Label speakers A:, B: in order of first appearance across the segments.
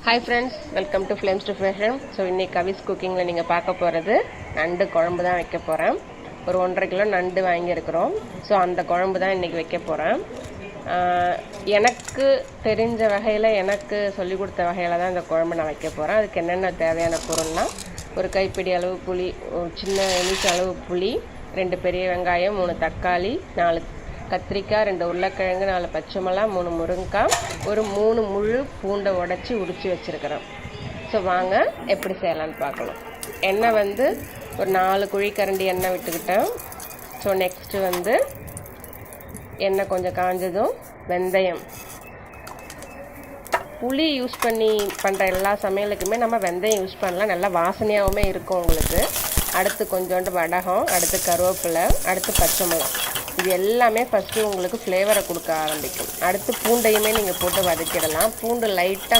A: Hi friends, welcome to flames to fashion. So இன்றைக்கி கவிஸ் குக்கிங்கில் நீங்கள் பார்க்க போகிறது நண்டு குழம்பு தான் வைக்க போகிறேன். ஒரு 1.5 கிலோ நண்டு வாங்கியிருக்கிறோம். ஸோ அந்த குழம்பு தான் இன்றைக்கி வைக்க போகிறேன். எனக்கு தெரிஞ்ச வகையில், எனக்கு சொல்லிக் கொடுத்த வகையில் தான் இந்த குழம்பு நான் வைக்க போகிறேன். அதுக்கு என்னென்ன தேவையான பொருள்னால், ஒரு கைப்பிடி அளவு புளி, ஒரு சின்ன எலுமிச்சை அளவு புளி, 2 பெரிய வெங்காயம், 3 தக்காளி, 4 கத்திரிக்காய், 2 உருளைக்கிழங்கு, 4 பச்சை மிளகாய், 3 முருங்கைக்காய், ஒரு 3 முழு பூண்டை உடச்சி உரித்து வச்சுருக்கிறேன். ஸோ வாங்க எப்படி செய்யலான்னு பார்க்கலாம். எண்ணெய் ஒரு 4 குழிக்கரண்டி எண்ணெய் விட்டுக்கிட்டேன். ஸோ நெக்ஸ்ட்டு எண்ணெய் கொஞ்சம் காஞ்சதும் வெந்தயம். புளி யூஸ் பண்ணி பண்ணுற எல்லா சமையலுக்குமே நம்ம வெந்தயம் யூஸ் பண்ணலாம், நல்லா வாசனையாகவுமே இருக்கும் உங்களுக்கு. அடுத்து கொஞ்சோண்டு வடகம், அடுத்து கருவேப்பிலை, அடுத்து பச்சை மிளகாய். இது எல்லாமே ஃபஸ்ட்டு உங்களுக்கு ஃப்ளேவரை கொடுக்க ஆரம்பிக்கும். அடுத்து பூண்டையுமே நீங்கள் போட்டு வதக்கிடலாம். பூண்டு லைட்டாக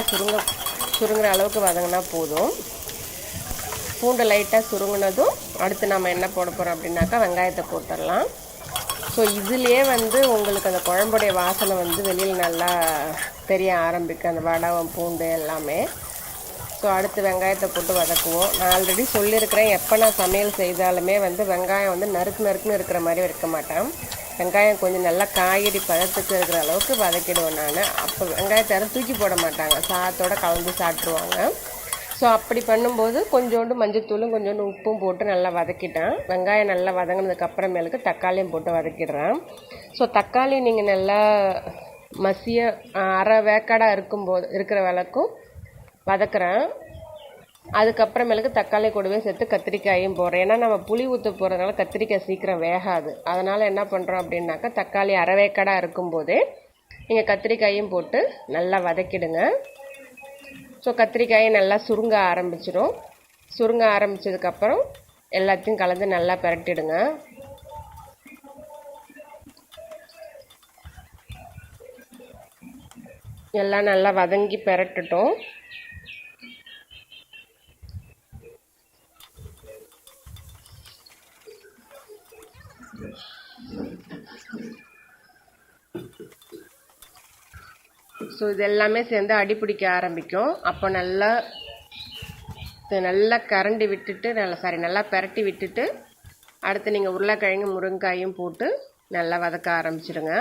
A: சுருங்குற அளவுக்கு வதங்கினா போதும். பூண்டு லைட்டாக சுருங்கினதும் அடுத்து நம்ம என்ன போட போகிறோம் அப்படின்னாக்கா வெங்காயத்தை போட்டுடலாம். ஸோ இதுலேயே உங்களுக்கு அந்த குழம்புடைய வாசனை வெளியில் நல்லா தெரிய ஆரம்பிக்கும், அந்த வடகம் பூண்டு எல்லாமே. ஸோ அடுத்து வெங்காயத்தை போட்டு வதக்குவோம். நான் ஆல்ரெடி சொல்லியிருக்கிறேன், எப்போ நான் சமையல் செய்தாலுமே வெங்காயம் நறுக்குன்னு இருக்கிற மாதிரி வைக்க மாட்டேன். வெங்காயம் கொஞ்சம் நல்லா காய்கறி பதத்துக்கு இருக்கிற அளவுக்கு வதக்கிடுவேன் நான். அப்போ வெங்காயத்தை யாரும் தூக்கி போட மாட்டாங்க, சாதத்தோடு கலந்து சாப்பிட்ருவாங்க. ஸோ அப்படி பண்ணும்போது கொஞ்சோண்டு மஞ்சத்தூளும் கொஞ்சோண்டு உப்பும் போட்டு நல்லா வதக்கிட்டேன். வெங்காயம் நல்லா வதங்கினதுக்கு அப்புறமேலுக்கு தக்காளியும் போட்டு வதக்கிடுறேன். ஸோ தக்காளி நீங்கள் நல்லா மசிய அரை வேக்காடாக இருக்கிற வரைக்கும் வதக்குறேன். அதுக்கப்புறமேலுக்கு தக்காளி கூடவே சேர்த்து கத்திரிக்காயும் போடுறேன். ஏன்னா நம்ம புளி ஊற்ற போகிறதுனால கத்திரிக்காய் சீக்கிரம் வேகாது. அதனால் என்ன பண்ணுறோம் அப்படின்னாக்கா, தக்காளி அரை வேக்காடாக இருக்கும்போதே நீங்கள் கத்திரிக்காயும் போட்டு நல்லா வதக்கிடுங்க. ஸோ கத்திரிக்காயை நல்லா சுருங்க ஆரம்பிச்சிடும். சுருங்க ஆரம்பித்ததுக்கப்புறம் எல்லாத்தையும் கலந்து நல்லா பிரட்டிடுங்க. எல்லாம் நல்லா வதங்கி பிரட்டட்டும். ஸோ இது எல்லாமே சேர்ந்து அடிப்பிடிக்க ஆரம்பிக்கும். அப்போ நல்லா கரண்டி விட்டுட்டு நல்லா பிரட்டி விட்டுட்டு அடுத்து நீங்கள் உருளைக்கிழங்கு முருங்காயும் போட்டு நல்லா வதக்க ஆரம்பிச்சிடுங்க.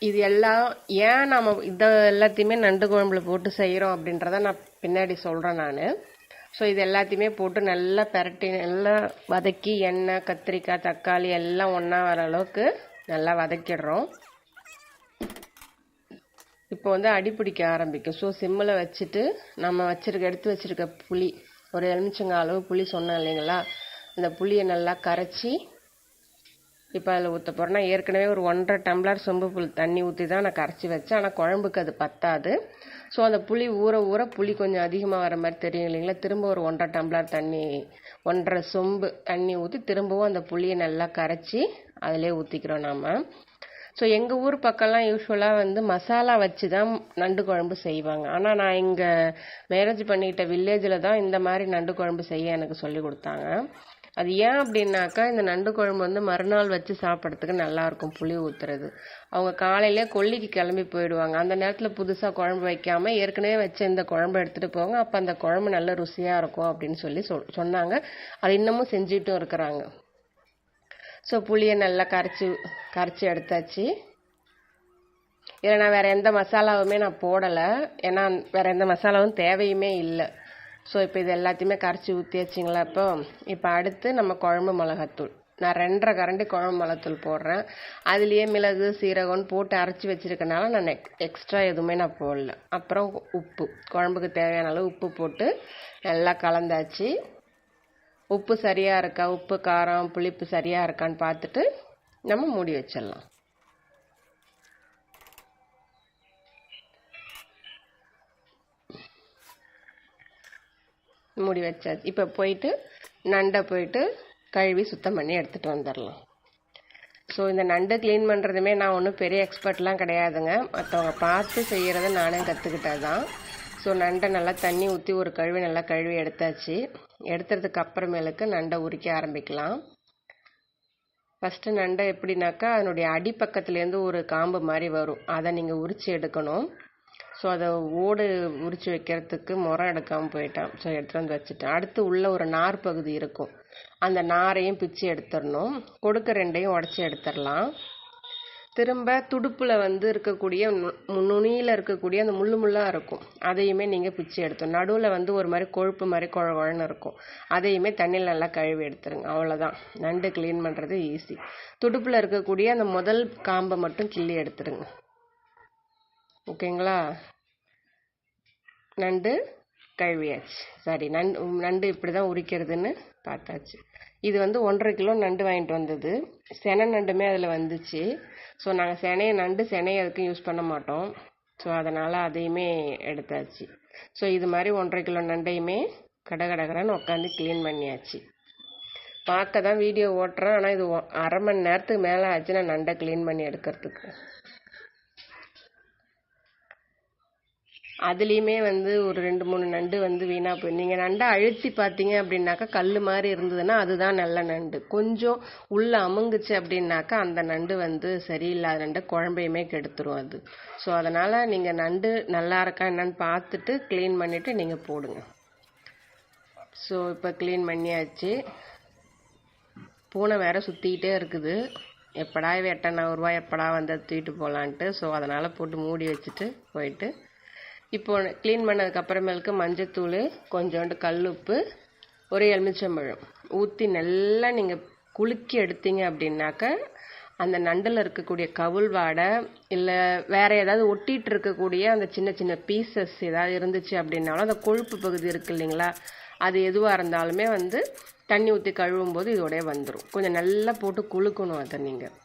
A: இது எல்லாம் ஏன் நம்ம இதை எல்லாத்தையுமே நண்டு குழம்புல போட்டு செய்கிறோம் அப்படின்றத நான் பின்னாடி சொல்கிறேன் நான். ஸோ இது எல்லாத்தையுமே போட்டு நல்லா பிரட்டி நல்லா வதக்கி எண்ணெய், கத்திரிக்காய், தக்காளி எல்லாம் ஒன்றா வர அளவுக்கு நல்லா வதக்கிடுறோம். இப்போ அடிப்பிடிக்க ஆரம்பிக்கும். ஸோ சிம்மில் வச்சுட்டு நம்ம எடுத்து வச்சுருக்க புளி, ஒரு எலுமிச்சங்காய் அளவு புளி சொன்னேன் இல்லைங்களா, அந்த புளியை நல்லா கரைச்சி இப்போ அதில் ஊற்ற போகிறேன். நான் ஏற்கனவே ஒரு 1.5 டம்ளர் சொம்பு தண்ணி ஊற்றி தான் நான் கரைச்சி வச்சேன். ஆனால் குழம்புக்கு அது பத்தாது. ஸோ அந்த புளி ஊற புளி கொஞ்சம் அதிகமாக வர மாதிரி தெரியும் இல்லைங்களா, திரும்ப ஒரு 1.5 டம்ளர் தண்ணி, 1.5 சொம்பு தண்ணி ஊற்றி திரும்பவும் அந்த புளியை நல்லா கரைச்சி அதிலே ஊற்றிக்கிறோம் நாம். ஸோ எங்கள் ஊர் பக்கம்லாம் யூஸ்வலாக மசாலா வச்சு தான் நண்டு குழம்பு செய்வாங்க. ஆனால் நான் இங்கே மேரேஜ் பண்ணிக்கிட்ட வில்லேஜில் தான் இந்த மாதிரி நண்டு குழம்பு செய்ய எனக்கு சொல்லி கொடுத்தாங்க. அது ஏன் அப்படின்னாக்கா, இந்த நண்டு குழம்பு மறுநாள் வச்சு சாப்பிட்றதுக்கு நல்லாயிருக்கும் புளி ஊற்றுறது. அவங்க காலையிலே கொல்லிக்கு கிளம்பி போயிடுவாங்க. அந்த நேரத்தில் புதுசாக குழம்பு வைக்காமல் ஏற்கனவே வச்ச இந்த குழம்பு எடுத்துகிட்டு போவாங்க. அப்போ அந்த குழம்பு நல்ல ருசியாக இருக்கும் அப்படின்னு சொல்லி சொன்னாங்க. அது இன்னமும் செஞ்சுட்டும் இருக்கிறாங்க. ஸோ புளியை நல்லா கரைச்சி எடுத்தாச்சு. இதில் நான் வேறு எந்த மசாலாவுமே நான் போடலை, ஏன்னா வேறு எந்த மசாலாவும் தேவையுமே இல்லை. ஸோ இப்போ இது எல்லாத்தையுமே கரைச்சி ஊற்றியாச்சிங்களா. இப்போ அடுத்து நம்ம குழம்பு மிளகாத்தூள், நான் 2.5 கரண்டி குழம்பு மிளகாத்தூள் போடுறேன். அதுலேயே மிளகு சீரகம்னு போட்டு அரைச்சி வச்சுருக்கனால நான் எக்ஸ்ட்ரா எதுவுமே நான் போடல. அப்புறம் உப்பு, குழம்புக்கு தேவையான அளவு உப்பு போட்டு நல்லா கலந்தாச்சு. உப்பு சரியாக இருக்கா, உப்பு காரம் புளிப்பு சரியாக இருக்கான்னு பார்த்துட்டு நம்ம மூடி வச்சிடலாம். மூடி வச்சாச்சு. இப்போ நண்டை கழுவி சுத்தம் பண்ணி எடுத்துகிட்டு வந்துடலாம். ஸோ இந்த நண்டை க்ளீன் பண்ணுறதுமே நான் ஒன்றும் பெரிய எக்ஸ்பர்ட்லாம் கிடையாதுங்க, மற்றவங்க பார்த்து செய்கிறத நானே கற்றுக்கிட்டது தான். ஸோ நண்டை நல்லா தண்ணி ஊற்றி ஒரு நல்லா கழுவி எடுத்தாச்சு. எடுத்ததுக்கு அப்புறமேலுக்கு நண்டை உரிக்க ஆரம்பிக்கலாம். ஃபஸ்ட்டு நண்டை எப்படின்னாக்கா, அதனுடைய அடிப்பக்கத்துலேருந்து ஒரு காம்பு மாதிரி வரும், அதை நீங்கள் உரித்து எடுக்கணும். ஸோ அதை ஓடு உரித்து வைக்கிறதுக்கு முறம் எடுக்காமல் போயிட்டான். ஸோ எடுத்துகிட்டு வந்து வச்சுட்டேன். அடுத்து உள்ள ஒரு நார் பகுதி இருக்கும், அந்த நாரையும் பிச்சு எடுத்துடணும். கொடுக்க ரெண்டையும் உடச்சி எடுத்துடலாம். திரும்ப துடுப்பில் வந்து இருக்கக்கூடிய நுனியில் இருக்கக்கூடிய அந்த முள்ளாக இருக்கும், அதையுமே நீங்கள் பிச்சு எடுத்தோம். நடுவில் வந்து ஒரு மாதிரி கொழுப்பு மாதிரி குழன்னு இருக்கும், அதையுமே தண்ணியில் நல்லா கழுவி எடுத்துருங்க. அவ்வளோதான், நண்டு க்ளீன் பண்ணுறது ஈஸி. துடுப்பில் இருக்கக்கூடிய அந்த முதல் காம்பை மட்டும் கிள்ளி எடுத்துருங்க. ஓகேங்களா? நண்டு கழுவியாச்சு. சாரி, நண்டு இப்படி தான் உரிக்கிறதுன்னு பார்த்தாச்சு. இது வந்து 1.5 கிலோ நண்டு வாங்கிட்டு வந்தது. செனை நண்டுமே அதில் வந்துச்சு. ஸோ நாங்கள் நண்டு செனையை அதுக்கும் யூஸ் பண்ண மாட்டோம். ஸோ அதனால் அதையுமே எடுத்தாச்சு. ஸோ இது மாதிரி 1.5 கிலோ நண்டையுமே கடகடன்னு உட்காந்து க்ளீன் பண்ணியாச்சு. பார்க்க தான் வீடியோ ஓட்டுறேன், ஆனால் இது 1/2 மணி நேரத்துக்கு மேலே ஆச்சு நான் நண்டை க்ளீன் பண்ணி எடுக்கிறதுக்கு. அதுலேயுமே வந்து ஒரு 2-3 நண்டு வந்து வீணாக போய், நீங்கள் நண்டை அழுத்தி பார்த்தீங்க அப்படின்னாக்கா கல் மாதிரி இருந்ததுன்னா அதுதான் நல்ல நண்டு. கொஞ்சம் உள்ளே அமுங்குச்சு அப்படின்னாக்கா அந்த நண்டு வந்து சரியில்லாத நண்டு, குழம்பையுமே கெடுத்துரும் அது. ஸோ அதனால் நீங்கள் நண்டு நல்லா இருக்கா என்னன்னு பார்த்துட்டு க்ளீன் பண்ணிவிட்டு நீங்கள் போடுங்க. ஸோ இப்போ க்ளீன் பண்ணியாச்சு. பூனை வேற சுற்றிக்கிட்டே இருக்குது, எப்படா எட்டனா ரூபா எப்படா வந்து தூக்கிட்டு போகலான்ட்டு. ஸோ அதனால் போட்டு மூடி வச்சுட்டு போயிட்டு இப்போ க்ளீன் பண்ணதுக்கப்புறமேலுக்கு மஞ்சத்தூள், கொஞ்சோண்டு கல்லுப்பு, ஒரு எலுமிச்சம்பழம் ஊற்றி நல்லா நீங்கள் குலுக்கி எடுத்தீங்க அப்படின்னாக்க அந்த நண்டில் இருக்கக்கூடிய கவுள் வாடை இல்லை வேறு ஏதாவது ஒட்டிகிட்டு இருக்கக்கூடிய அந்த சின்ன சின்ன பீசஸ் ஏதாவது இருந்துச்சு அப்படின்னாலும் அந்த கொழுப்பு பகுதி இருக்குது இல்லைங்களா, அது எதுவாக இருந்தாலுமே வந்து தண்ணி ஊற்றி கழுவும் போது இதோடய வந்துடும். கொஞ்சம் நல்லா போட்டு குலுக்கணும் அதை. நீங்கள்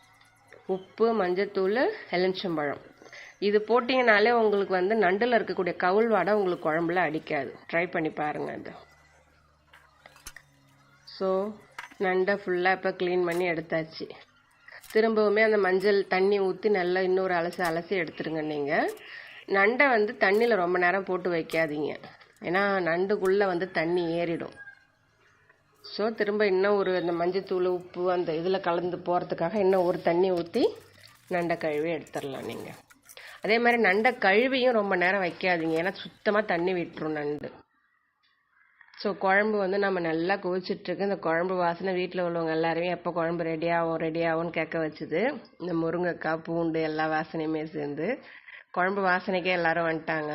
A: உப்பு, மஞ்சத்தூள், எலுமிச்சம்பழம் இது போட்டிங்கனாலே உங்களுக்கு வந்து நண்டில் இருக்கக்கூடிய கவுள் வாடை உங்களுக்கு குழம்புல அடிக்காது. ட்ரை பண்ணி பாருங்கள் அது. ஸோ நண்டை ஃபுல்லாக இப்போ க்ளீன் பண்ணி எடுத்தாச்சு. திரும்பவுமே அந்த மஞ்சள் தண்ணி ஊற்றி நல்லா இன்னொரு அலசி எடுத்துருங்க. நீங்கள் நண்டை வந்து தண்ணியில் ரொம்ப நேரம் போட்டு வைக்காதீங்க, ஏன்னா நண்டுக்குள்ளே வந்து தண்ணி ஏறிடும். ஸோ திரும்ப இன்னும் ஒரு அந்த மஞ்சத்தூள், உப்பு அந்த இதில் கலந்து போகிறதுக்காக இன்னும் ஒரு தண்ணி ஊற்றி நண்டை கழுவி எடுத்துடலாம். நீங்கள் அதே மாதிரி நண்டை கழுவியும் ரொம்ப நேரம் வைக்காதீங்க, ஏன்னா சுத்தமாக தண்ணி விட்டுரும் நண்டு. ஸோ குழம்பு வந்து நம்ம நல்லா கொதிச்சிட்ருக்கு. இந்த குழம்பு வாசனை வீட்டில் உள்ளவங்க எல்லாருமே எப்போ குழம்பு ரெடி ஆகும்னு கேட்க வச்சுது. இந்த முருங்கைக்காய், பூண்டு எல்லா வாசனையுமே சேர்ந்து குழம்பு வாசனைக்கே எல்லாரும் வந்துட்டாங்க.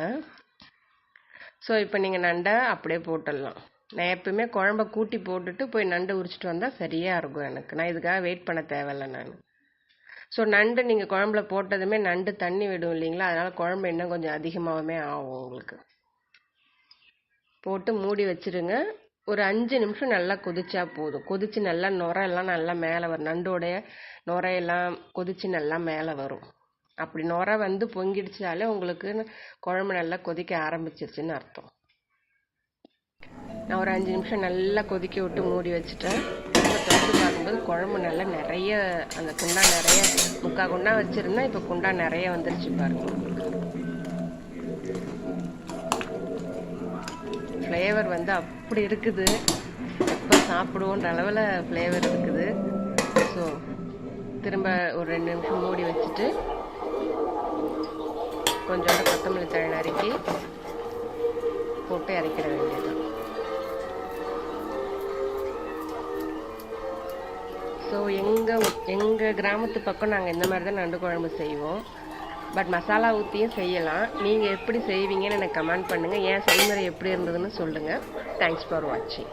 A: ஸோ இப்போ நீங்கள் நண்டை அப்படியே போட்டுடலாம். நான் எப்பவுமே குழம்ப கூட்டி போட்டுட்டு போய் நண்டு உரிச்சிட்டு வந்தால் சரியாக இருக்கும் எனக்கு. நான் இதுக்காக வெயிட் பண்ண தேவையில்லை நான். ஸோ நண்டு நீங்கள் குழம்புல போட்டதுமே நண்டு தண்ணி விடும் இல்லைங்களா, அதனால் குழம்பு இன்னும் கொஞ்சம் அதிகமாகவே ஆகும் உங்களுக்கு. போட்டு மூடி வச்சுருங்க. ஒரு 5 நிமிஷம் நல்லா கொதிச்சா போதும். கொதிச்சு நல்லா நுரையெல்லாம் நல்லா மேலே வரும், நண்டோடைய நுரையெல்லாம் கொதிச்சு நல்லா மேலே வரும். அப்படி நுரை வந்து பொங்கிடுச்சாலே உங்களுக்கு குழம்பு நல்லா கொதிக்க ஆரம்பிச்சிருச்சுன்னு அர்த்தம். நான் ஒரு 5 நிமிஷம் நல்லா கொதிக்க விட்டு மூடி வச்சுட்டேன். திறந்து பார்க்கும்போது குழம்பு நல்லா நிறைய, அந்த குண்டா நிறைய, 3/4 குண்டா வச்சுருந்தேன், இப்போ குண்டா நிறைய வந்துருச்சு பாருங்க. ஃப்ளேவர் வந்து அப்படி இருக்குது, எப்போ சாப்பிடுவோன்ற அளவில் ஃப்ளேவர் இருக்குது. ஸோ திரும்ப ஒரு 2 நிமிஷம் மூடி வச்சுட்டு கொஞ்சோண்டு கொத்தமல்லி தழை நறுக்கி போட்டு இறக்கிட வேண்டியது. ஸோ எங்கள் கிராமத்து பக்கம் நாங்கள் இந்த மாதிரி தான் நண்டு குழம்பு செய்வோம். பட் மசாலா ஊற்றியும் செய்யலாம். நீங்கள் எப்படி செய்வீங்கன்னு எனக்கு கமெண்ட் பண்ணுங்கள். ஏன் செய்முறை எப்படி இருந்ததுன்னு சொல்லுங்கள். தேங்க்ஸ் ஃபார் வாட்சிங்.